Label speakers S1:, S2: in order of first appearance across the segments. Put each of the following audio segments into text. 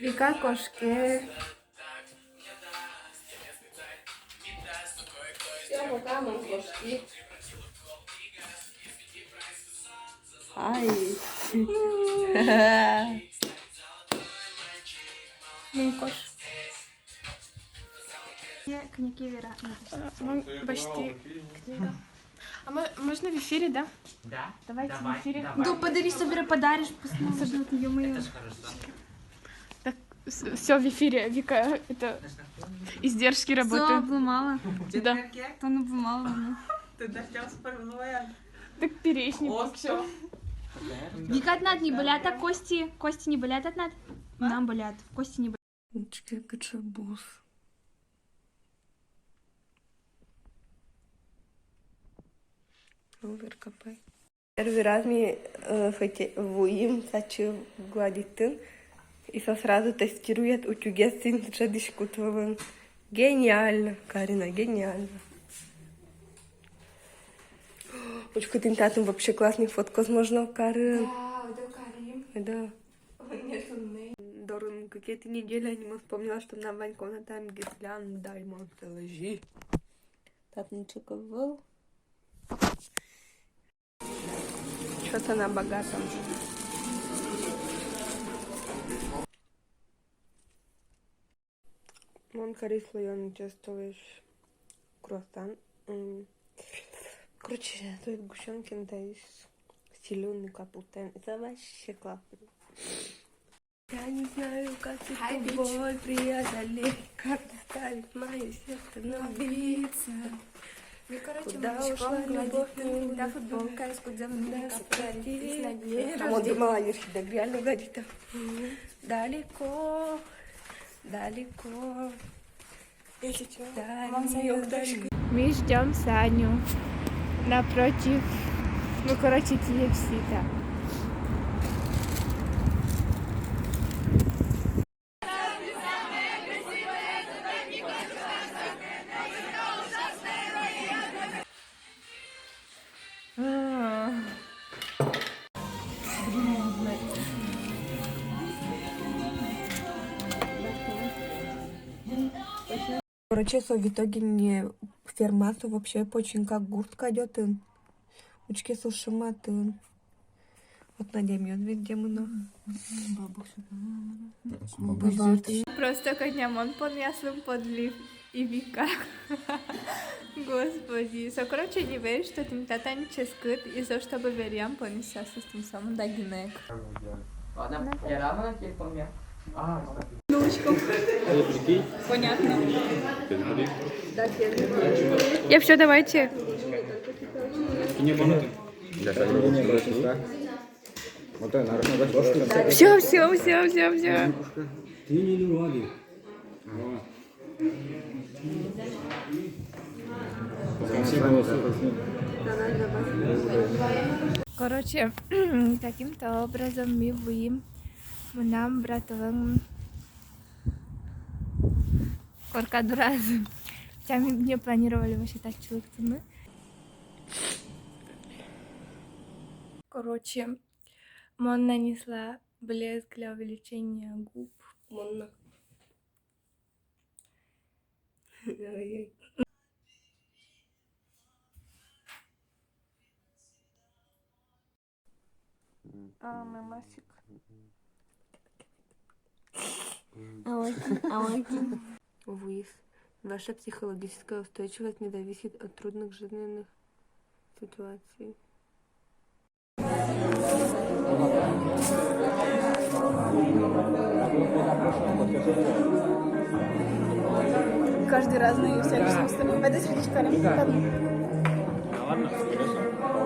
S1: Віка кошки. Цьому там кошки.
S2: Ай.
S1: Мій кош.
S3: Книги Вера.
S1: Почти книга. А можно в эфире, да?
S4: Да.
S1: Давайте в эфире.
S3: Да подари, собери, подаришь, посмотрим. Ё-моё.
S1: Так, все в эфире. Вика, это издержки
S3: Все
S1: работы.
S3: обломала.
S1: Да.
S3: То не обломала мене.
S4: Ти дождя спорвала.
S1: Так перечник. Все.
S3: Вика, от над не болят, а кости? Кости не болят от над? Нам болят. Кости не болят.
S2: Качабус. Капай. Первый раз мне воим сачи гладитын. И сразу тестирует утюгестин шадишкутовым. Гениально, Карина, гениально. Очко тим татом вообще классный фотка возможно, Карин.
S1: Да, это Карим.
S2: Да.
S1: Нет, он
S2: Дорон, какие-то недели я не вспомнила, что на Ваньку на там гислян, дай монстр лежи. Татничек был. Что-то на богатом. Вон корей слоёный чувствуешь круассан. Короче, тут сгущенки надеюсь. Зеленый капутен. Это вообще классно. Я не знаю, как эту боль преодолеть, как заставить мое сердце набиться.
S1: Ну, короче,
S2: Куда
S1: мы
S2: ушла любовь,
S1: да, футболка из-под земли,
S2: А он думала, не так реально гадит. Далеко, далеко.
S1: Вам мы ждем Саню напротив, ну, короче, KFC, да.
S2: Короче, в итоге не фермасу вообще очень как гуртка идет. Учки сушиматы. Вот надеем, где мы на
S1: Просто коням он под мясом подлив и Вика. Господи. So, короче, не веришь, что ты тата не ческает, и за чтобы верям понесется с тем самым дагинек.
S4: Ладно, я рано на телефон мне.
S1: Понятно. Я все, давайте. Все. Короче, таким-то образом мы будем нам братовым коркаду разом. Хотя мы не планировали вообще так человек цены. Короче, Мон нанесла блеск для увеличения губ.
S2: Монна.
S1: Мамасик.
S2: Увы, ваша психологическая устойчивость не зависит от трудных жизненных ситуаций.
S3: Каждый разный, все разные. Это сердечко.
S5: Ладно,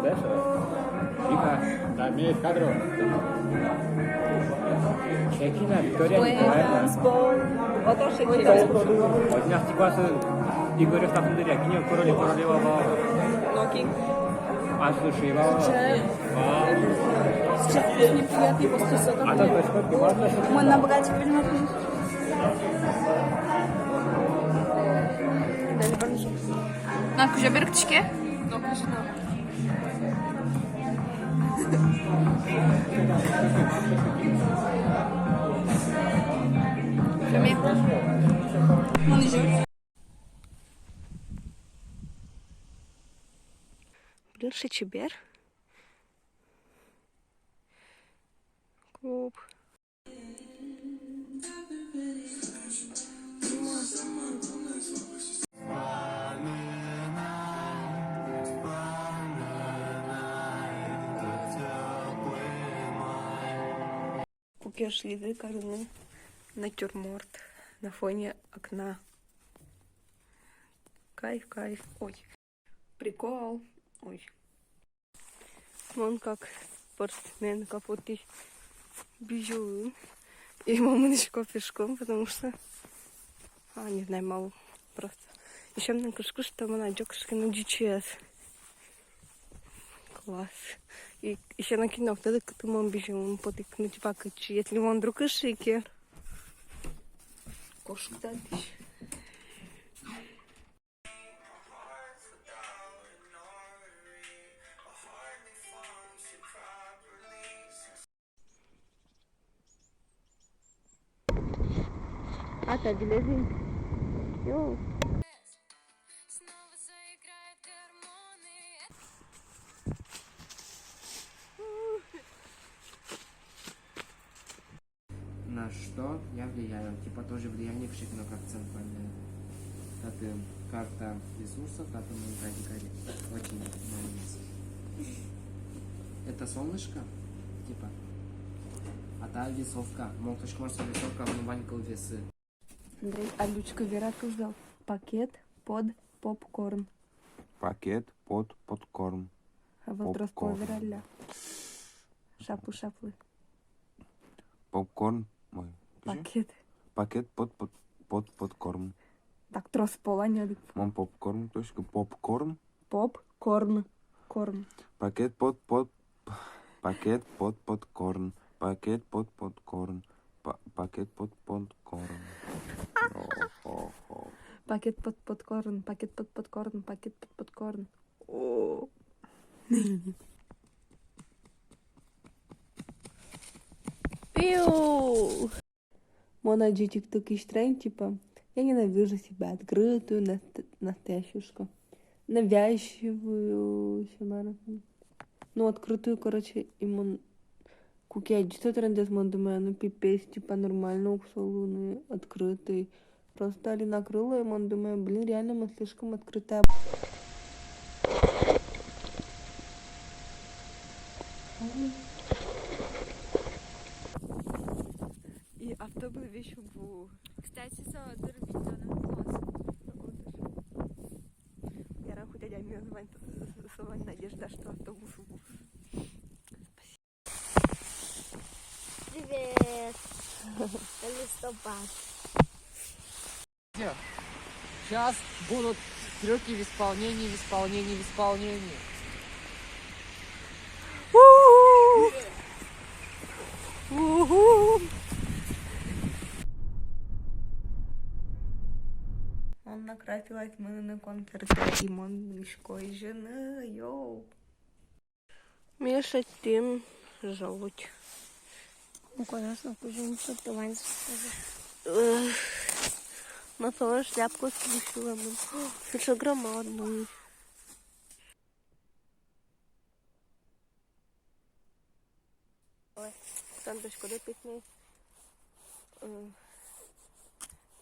S5: дальше. Вика, да, имеет кадров. Чекина, Виктория Николаевна. От днях классы Игоря Стахандыря, Кинев королева Вава.
S3: Ноки.
S5: А слушай, Вава.
S3: Сейчас неприятный после сока.
S5: А то сколько можно?
S3: Мы на богатик возьмем. Надо уже бер кичке.
S2: Блин, шичебер. Клуб. Купишь еды, корзины, натюрморт на фоне окна. Кайф, кайф. Ой, прикол. Ой. Вон как спортсмен капоты бежу. И мамочка пешком, потому что... не знаю, мало просто. Еще мне кажется, что она девушка на GCS. Класс. И еще на кино, тогда к тому бежим, потыкнуть типа, если он вдруг и шики. Кошка дальше. Так, лежи. Йоу.
S6: На что я влияю? Типа тоже влияние пшикно как центральное. Это карта ресурсов, карта радикали. Очень нравится. Это солнышко, типа. А та весовка. Молоточка может весовка, но маленькие весы.
S2: Андрей, а Лючка Вера взял пакет под попкорн.
S7: Пакет под попкорн.
S2: А вот расположили шапу-шаплы.
S7: Попкорн. Ой,
S2: Пакет.
S7: пакет под попкорн.
S2: Так, трос пола не
S7: Мам попкорн, точка попкорн.
S2: Попкорн. Корн.
S7: Пакет под попкорн. Пакет под попкорн. Пакет под попкорн.
S2: Пакет под попкорн. Пакет под попкорн. Пакет под попкорн. О. Пиу. Монадитик такой странный, типа, я ненавижу себя, открытую, настоящую, навязчивую, ну, открытую, короче, имон, куки, что трендес, мон, думаю, ну, пипец, типа, нормально, уксолуны, открытый, просто Али накрыла, и мон, думаю, блин, реально мы слишком открытая. И автобус вещь был.
S3: Кстати, дорогие класс.
S2: Я раху дядя меня звонит Надежда, что автобус был.
S8: Привет! Листопад.
S4: Сейчас будут трюки в исполнении.
S2: Он накрасилась мы на концерте, и он мешкой жены, йоу. Миша, тем желудь.
S8: Ну, конечно, кузин, что ты ванишь?
S2: На свою шляпку спустила. Что громадную. Ой, Сандочка, дай песню.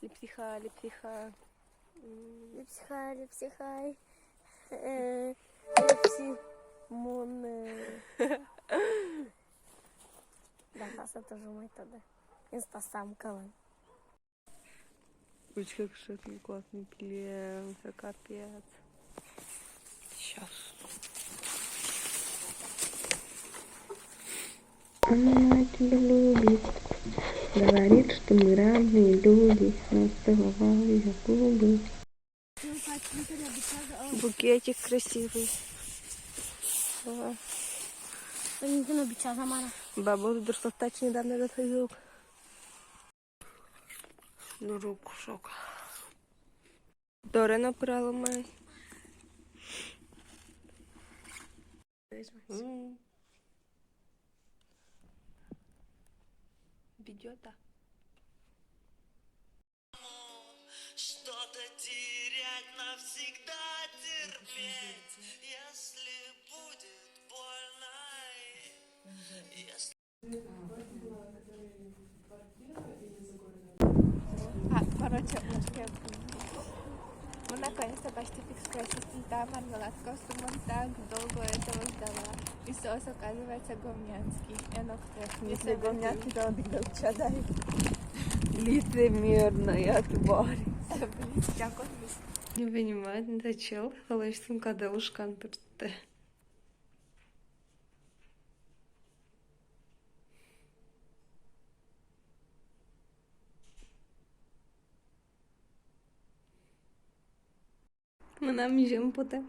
S2: Липсиха.
S8: Липсихай. Липсимоне. Да, паса тоже мой тогда. Инстасамка.
S2: Ой, как шикарный, классный клиент, капец. Сейчас.
S9: Она тебя любит, говорит, что мы разные люди, расцеловал ее губы.
S2: Букетик красивый.
S8: Валентина бича замара.
S2: Баба достаточно недавно доходил. Ну, руку шок. Добре набрала мене. Бідьота.
S10: Что-то терять, навсегда терпеть, если будет больно.
S1: Короче, мы наконец-то почти пришли ассистента мармеладка, что мы так долго этого ждала. И соус оказывается говнянский. И оно кто?
S2: Если говнянский, то он тогда чадай. Лицемерная тварь. Не понимаю, это чел, халашсын кадалушкан туртты. Мына міжем буде.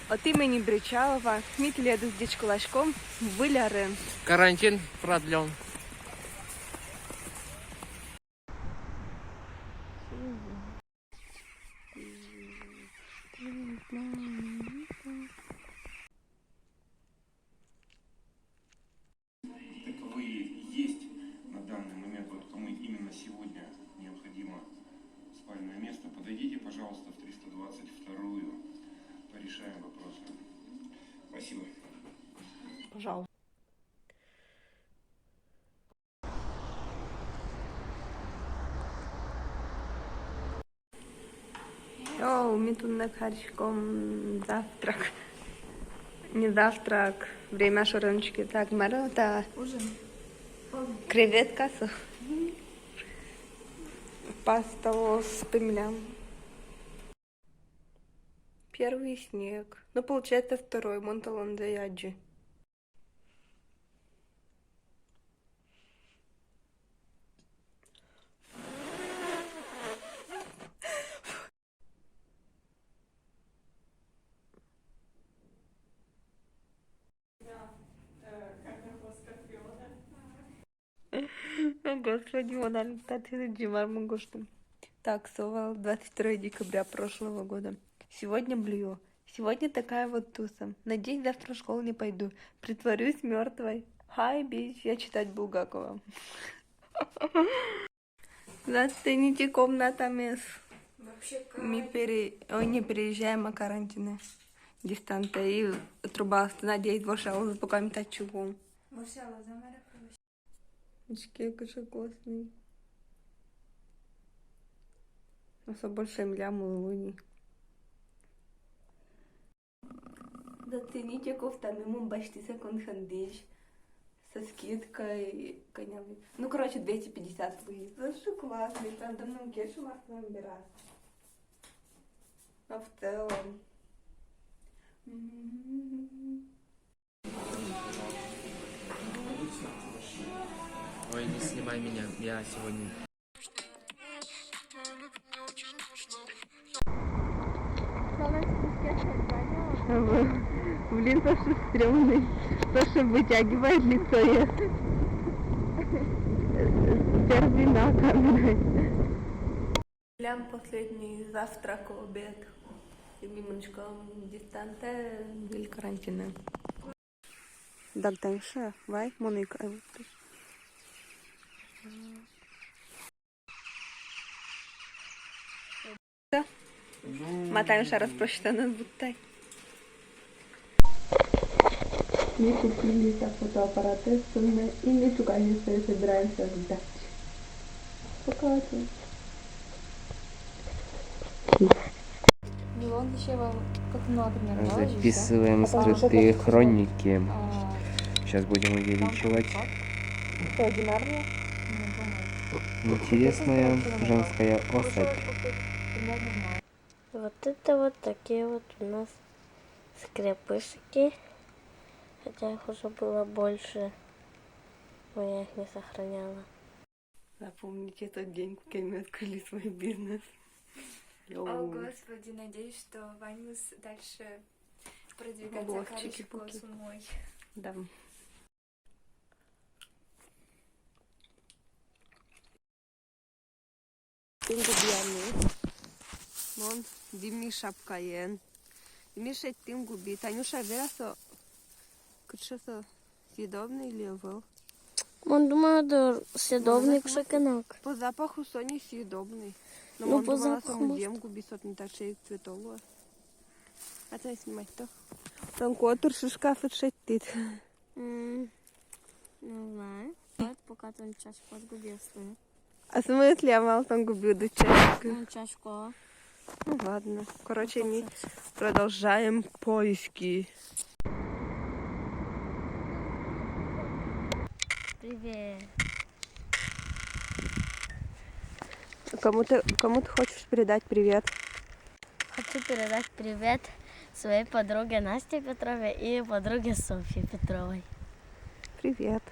S2: От імені Бричалова Хміт леду з дичкулачком вилярен.
S4: Карантин продлен.
S7: Таковые есть на данный момент, вот кому именно сегодня необходимо спальное место, подойдите, пожалуйста, в 322-ю, порешаем вопросы. Спасибо.
S2: Пожалуйста. О, мы тут на харчком завтрак. Не завтрак, время шороночки. Так, Марота.
S1: Ужин.
S2: Креветка с паста с пемлям. Первый снег. Ну, получается, второй Монталон Заяджи. О, Господи, вона летает Джимар Мангошту. Так, совал 22 декабря прошлого года. Сегодня блюю. Сегодня такая вот туса. Надеюсь, завтра в школу не пойду. Притворюсь мертвой. Хай, бич, я читать Булгакова. Зацените комната мисс. Мы не переезжаем, а карантины. Дистанта и труба. Надеюсь, вошел, пока мы тачу.
S1: Маршала, замеры.
S2: Очки, какой классный. Особо больше млям луни. Зацените кофтами Мумбашти секонд-хендиш со скидкой конявой. Ну, короче, 250 будет. Это что классный, там давно кешу вас набирать. А в целом...
S6: Ой, не снимай меня, я сегодня...
S2: Блин, Саша стрёмный. Саша вытягивает лицо и сердина камерой. Лям последний завтрак, обед. И немножко дистанте или карантина. Так, дальше. Вай, Моника. Да? Мотаем шар распрощенный будто. Мы купили фотоаппараты и мы наконец-то собираемся сдать. Покажем.
S3: Милон еще вам как много тренировалась.
S6: Записываем скрытые хроники. Сейчас будем увеличивать.
S3: Что, одинарная?
S6: Интересная женская особь.
S8: Вот это вот такие вот у нас скрепышки. Хотя их уже было больше, но я их не сохраняла.
S2: Запомните тот день, когда мы открыли свой бизнес.
S1: О, Господи, надеюсь, что Ванюс дальше продвигаться карочку с умой.
S2: Да. Ингредиенты. Вон, Димиша пкаен. Димиша тим губи. Танюша верасо. Кучесо съедобный или овел?
S8: Он думаю, да, съедобный пшиканок.
S2: По запаху Сони съедобный. Но
S8: Ну,
S2: он
S8: по
S2: думала,
S8: запаху,
S2: само
S8: может.
S2: дем губи сот не так шеи цветового. А то снимать то. Там котур шишкаф отшеттит.
S8: Не знаю. Вот пока там чашку отгубился.
S2: А смысл я мал там губи до чашку.
S8: Ну, чашку.
S2: Ну ладно. Короче, мы продолжаем поиски.
S8: Привет.
S2: Кому ты хочешь передать привет?
S8: Хочу передать привет своей подруге Насте Петровой и подруге Софье Петровой.
S2: Привет.